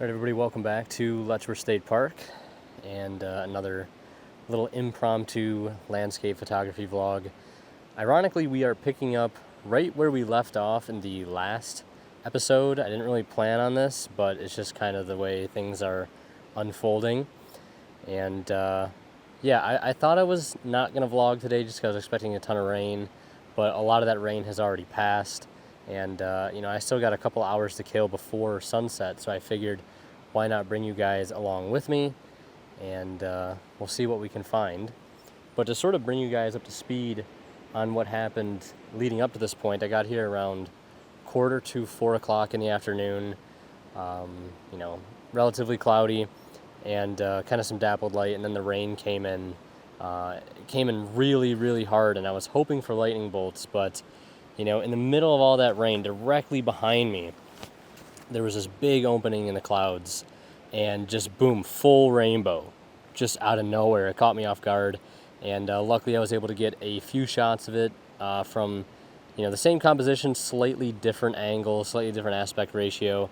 Alright everybody, welcome back to Letchworth State Park and another little impromptu landscape photography vlog. Ironically, we are picking up right where we left off in the last episode. I didn't really plan on this, but it's just kind of the way things are unfolding. And I thought I was not going to vlog today just because I was expecting a ton of rain, but a lot of that rain has already passed. And I still got a couple hours to kill before sunset, so I figured why not bring you guys along with me, and we'll see what we can find. But to sort of bring you guys up to speed on what happened leading up to this point, I got here around 4 o'clock in the afternoon, relatively cloudy, and kind of some dappled light, and then the rain came in. It came in really, really hard, and I was hoping for lightning bolts, but in the middle of all that rain, directly behind me, there was this big opening in the clouds, and just boom, full rainbow, just out of nowhere. It caught me off guard, and luckily I was able to get a few shots of it from, the same composition, slightly different angle, slightly different aspect ratio.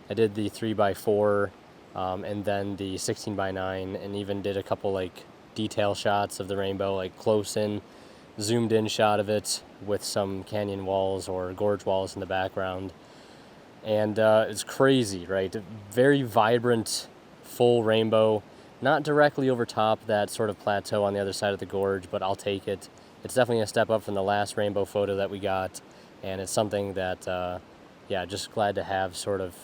I did the 3x4 and then the 16x9, and even did a couple detail shots of the rainbow, close in, zoomed in shot of it with some canyon walls or gorge walls in the background. And it's crazy, right? Very vibrant, full rainbow, not directly over top that sort of plateau on the other side of the gorge, but I'll take it. It's definitely a step up from the last rainbow photo that we got, and it's something that, just glad to have sort of,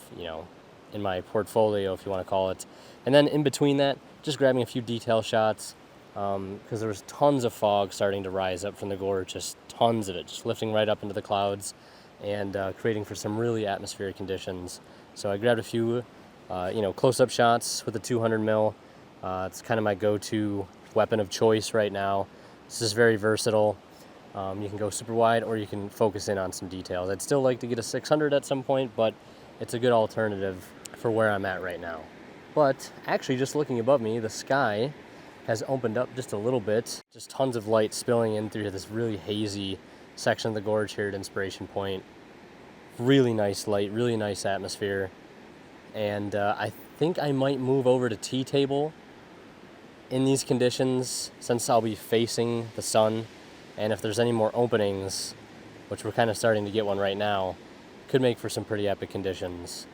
in my portfolio, if you want to call it. And then in between that, just grabbing a few detail shots, because there was tons of fog starting to rise up from the gorge, just tons of it, just lifting right up into the clouds, and creating for some really atmospheric conditions. So I grabbed a few, close-up shots with the 200 mil. It's kind of my go-to weapon of choice right now. This is very versatile. You can go super wide, or you can focus in on some details. I'd still like to get a 600 at some point, but it's a good alternative for where I'm at right now. But actually, just looking above me, the sky has opened up just a little bit. Just tons of light spilling in through this really hazy section of the gorge here at Inspiration Point. Really nice light, really nice atmosphere. And I think I might move over to T-table in these conditions, since I'll be facing the sun. And if there's any more openings, which we're kind of starting to get one right now, could make for some pretty epic conditions.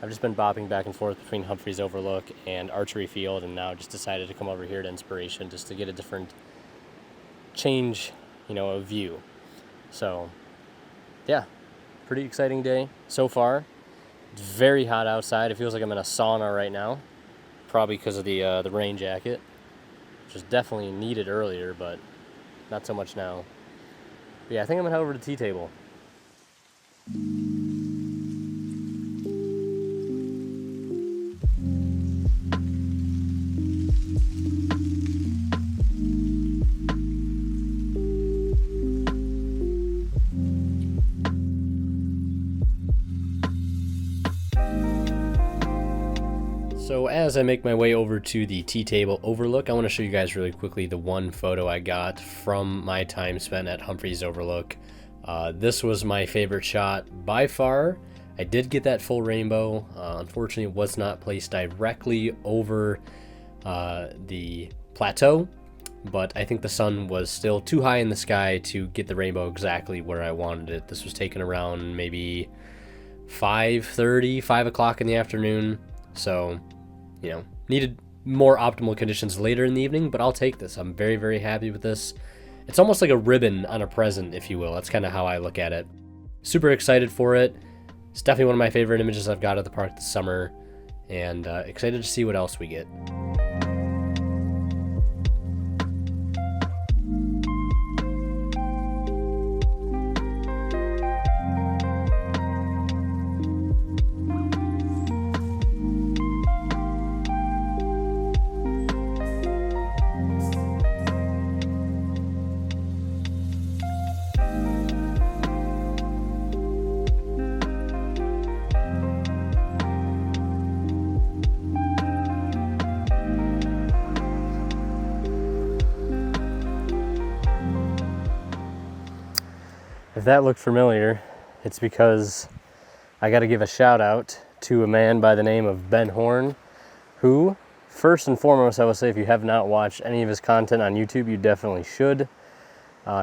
I've just been bopping back and forth between Humphreys Overlook and Archery Field, and now just decided to come over here to Inspiration just to get a different change, of view. So, yeah, pretty exciting day so far. It's very hot outside. It feels like I'm in a sauna right now, probably because of the rain jacket, which was definitely needed earlier, but not so much now. But yeah, I think I'm gonna head over to T-table. So as I make my way over to the T-table overlook, I want to show you guys really quickly the one photo I got from my time spent at Humphreys Overlook. This was my favorite shot by far. I did get that full rainbow. Unfortunately, it was not placed directly over the plateau, but I think the sun was still too high in the sky to get the rainbow exactly where I wanted it. This was taken around maybe 5:30, 5 o'clock in the afternoon. So, needed more optimal conditions later in the evening, but I'll take this. I'm very, very happy with this. It's almost like a ribbon on a present, if you will. That's kind of how I look at it. Super excited for it. It's definitely one of my favorite images I've got at the park this summer, and excited to see what else we get. If that looked familiar, it's because I got to give a shout out to a man by the name of Ben Horn, who, first and foremost, I will say if you have not watched any of his content on YouTube, you definitely should.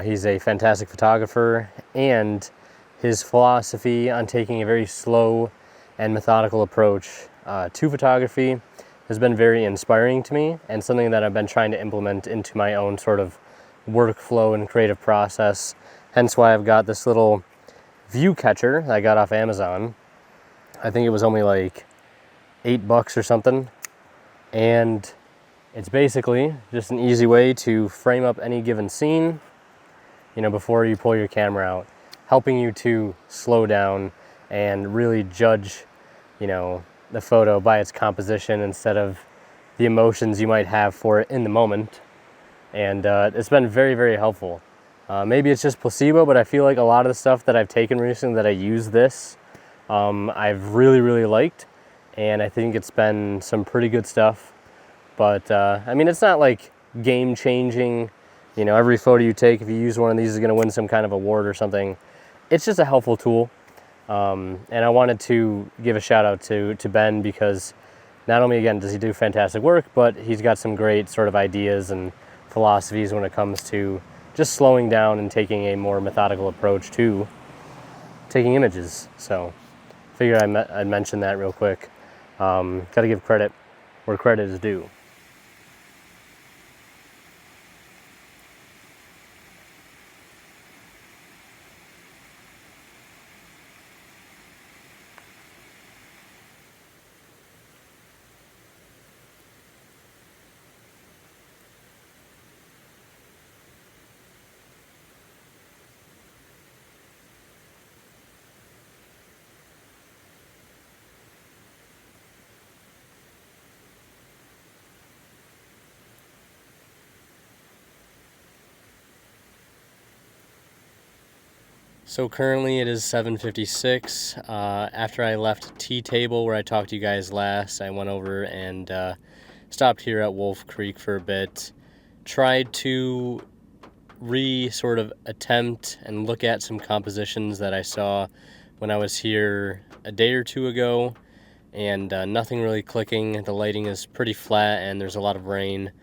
He's a fantastic photographer, and his philosophy on taking a very slow and methodical approach to photography has been very inspiring to me, and something that I've been trying to implement into my own sort of workflow and creative process. Hence why I've got this little view catcher that I got off Amazon. I think it was only like $8 or something. And it's basically just an easy way to frame up any given scene, you know, before you pull your camera out, helping you to slow down and really judge, you know, the photo by its composition instead of the emotions you might have for it in the moment. And it's been very, very helpful. Maybe it's just placebo, but I feel like a lot of the stuff that I've taken recently that I use this, I've really, really liked. And I think it's been some pretty good stuff. But I mean, it's not like game changing, you know, every photo you take, if you use one of these, is gonna win some kind of award or something. It's just a helpful tool. And I wanted to give a shout out to Ben, because not only, again, does he do fantastic work, but he's got some great sort of ideas and philosophies when it comes to just slowing down and taking a more methodical approach to taking images. So figured I'd mention that real quick. Got to give credit where credit is due. So currently it is 7:56. After I left Tea Table, where I talked to you guys last, I went over and stopped here at Wolf Creek for a bit. Tried to sort of attempt and look at some compositions that I saw when I was here a day or two ago, and nothing really clicking. The lighting is pretty flat and there's a lot of rain,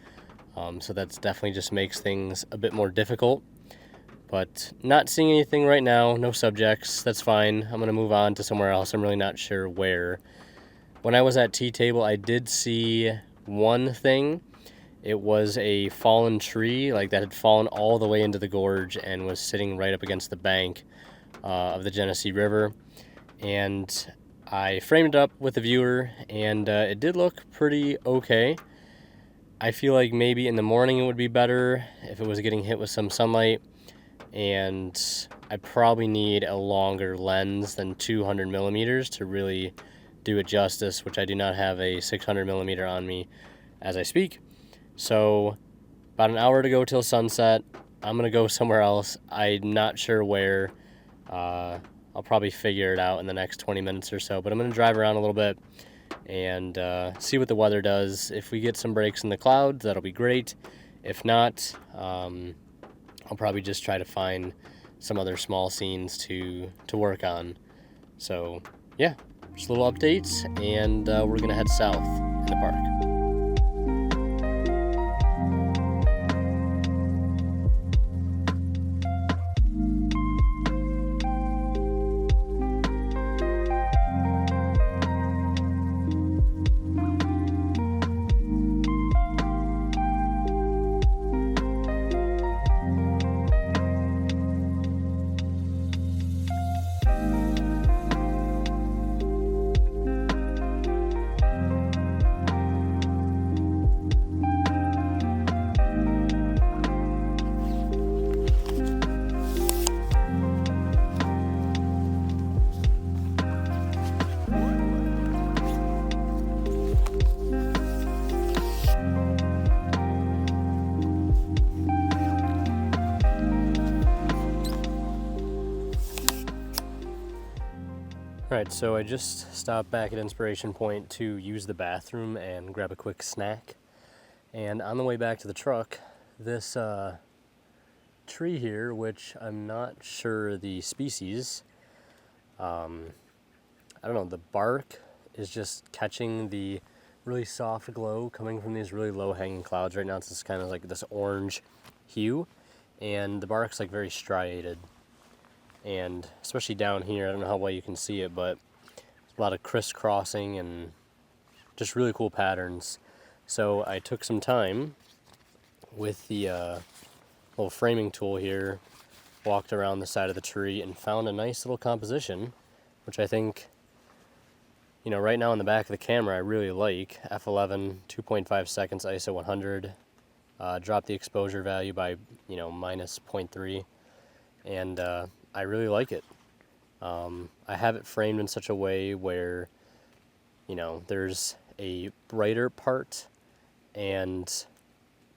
so that's definitely just makes things a bit more difficult. But not seeing anything right now, no subjects, that's fine. I'm gonna move on to somewhere else. I'm really not sure where. When I was at Tea Table, I did see one thing. It was a fallen tree, like that had fallen all the way into the gorge and was sitting right up against the bank of the Genesee River. And I framed it up with the viewer, and it did look pretty okay. I feel like maybe in the morning it would be better if it was getting hit with some sunlight. And I probably need a longer lens than 200 millimeters to really do it justice, which I do not have a 600 millimeter on me as I speak. So about an hour to go till sunset. I'm gonna go somewhere else. I'm not sure where. I'll probably figure it out in the next 20 minutes or so, but I'm gonna drive around a little bit and see what the weather does. If we get some breaks in the clouds, that'll be great. If not, I'll probably just try to find some other small scenes to work on. So yeah, just little updates, and we're gonna head south in the park. Alright, so I just stopped back at Inspiration Point to use the bathroom and grab a quick snack. And on the way back to the truck, this tree here, which I'm not sure the species, I don't know, the bark is just catching the really soft glow coming from these really low-hanging clouds. Right now it's just kind of like this orange hue, and the bark's like very striated. And especially down here, I don't know how well you can see it, but a lot of crisscrossing and just really cool patterns. So I took some time with the little framing tool here, walked around the side of the tree and found a nice little composition, which I think, you know, right now in the back of the camera I really like. F11, 2.5 seconds, ISO 100, dropped the exposure value by, you know, minus 0.3, and I really like it. I have it framed in such a way where, you know, there's a brighter part, and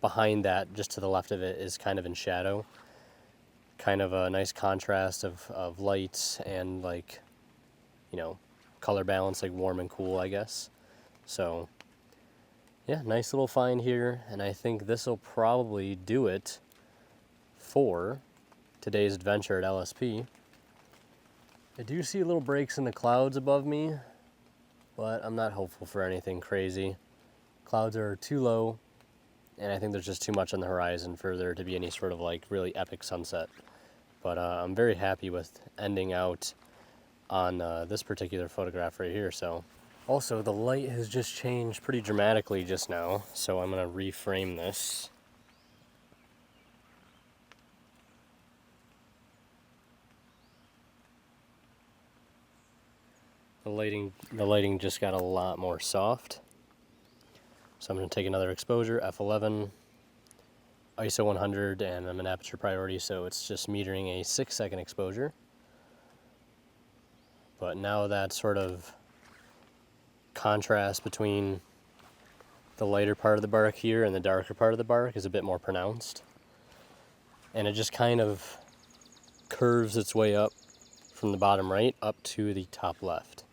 behind that, just to the left of it, is kind of in shadow. Kind of a nice contrast of light and, like, you know, color balance, like warm and cool, I guess. So yeah, nice little find here, and I think this will probably do it for today's adventure at LSP. I do see little breaks in the clouds above me, but I'm not hopeful for anything crazy. Clouds are too low, and I think there's just too much on the horizon for there to be any sort of like really epic sunset. But I'm very happy with ending out on this particular photograph right here. So also the light has just changed pretty dramatically just now, so I'm going to reframe this. The lighting just got a lot more soft. So I'm going to take another exposure, F11, ISO 100, and I'm in aperture priority, so it's just metering a 6-second exposure. But now that sort of contrast between the lighter part of the bark here and the darker part of the bark is a bit more pronounced. And it just kind of curves its way up from the bottom right up to the top left.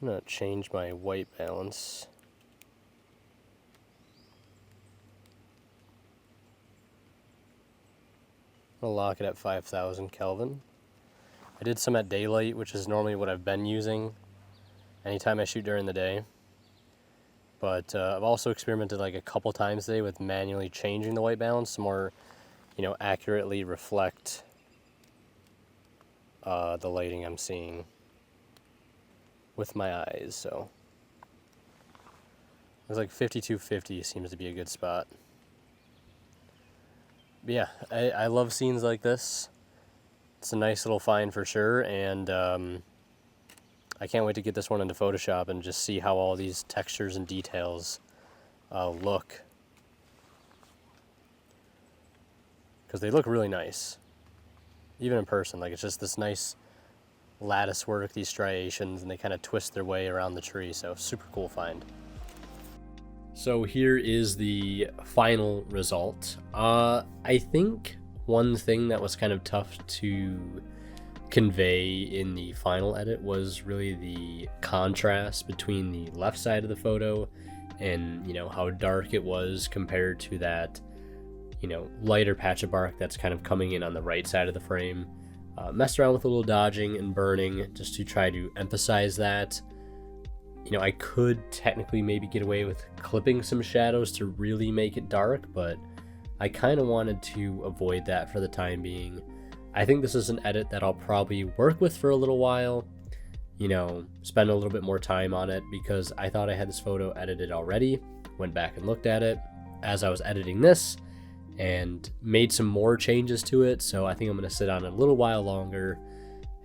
I'm going to change my white balance. I'll lock it at 5,000 Kelvin. I did some at daylight, which is normally what I've been using anytime I shoot during the day. But I've also experimented like a couple times today with manually changing the white balance to more, you know, accurately reflect the lighting I'm seeing with my eyes. So it's like 5250 seems to be a good spot. But yeah, I love scenes like this. It's a nice little find for sure, and I can't wait to get this one into Photoshop and just see how all these textures and details look. Because they look really nice. Even in person, like it's just this nice lattice work, these striations, and they kind of twist their way around the tree, so super cool find. So here is the final result. I think one thing that was kind of tough to convey in the final edit was really the contrast between the left side of the photo and, you know, how dark it was compared to that, you know, lighter patch of bark that's kind of coming in on the right side of the frame. Messed around with a little dodging and burning just to try to emphasize that. You know, I could technically maybe get away with clipping some shadows to really make it dark, but I kind of wanted to avoid that for the time being. I think this is an edit that I'll probably work with for a little while, you know, spend a little bit more time on it, because I thought I had this photo edited already, went back and looked at it as I was editing this, and made some more changes to it, so I think I'm going to sit on it a little while longer,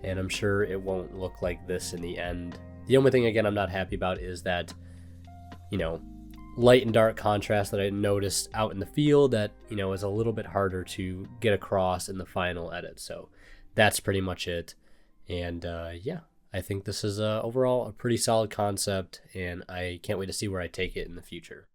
and I'm sure it won't look like this in the end. The only thing, again, I'm not happy about is that, you know, light and dark contrast that I noticed out in the field that, you know, is a little bit harder to get across in the final edit. So that's pretty much it. And yeah, I think this is overall a pretty solid concept, and I can't wait to see where I take it in the future.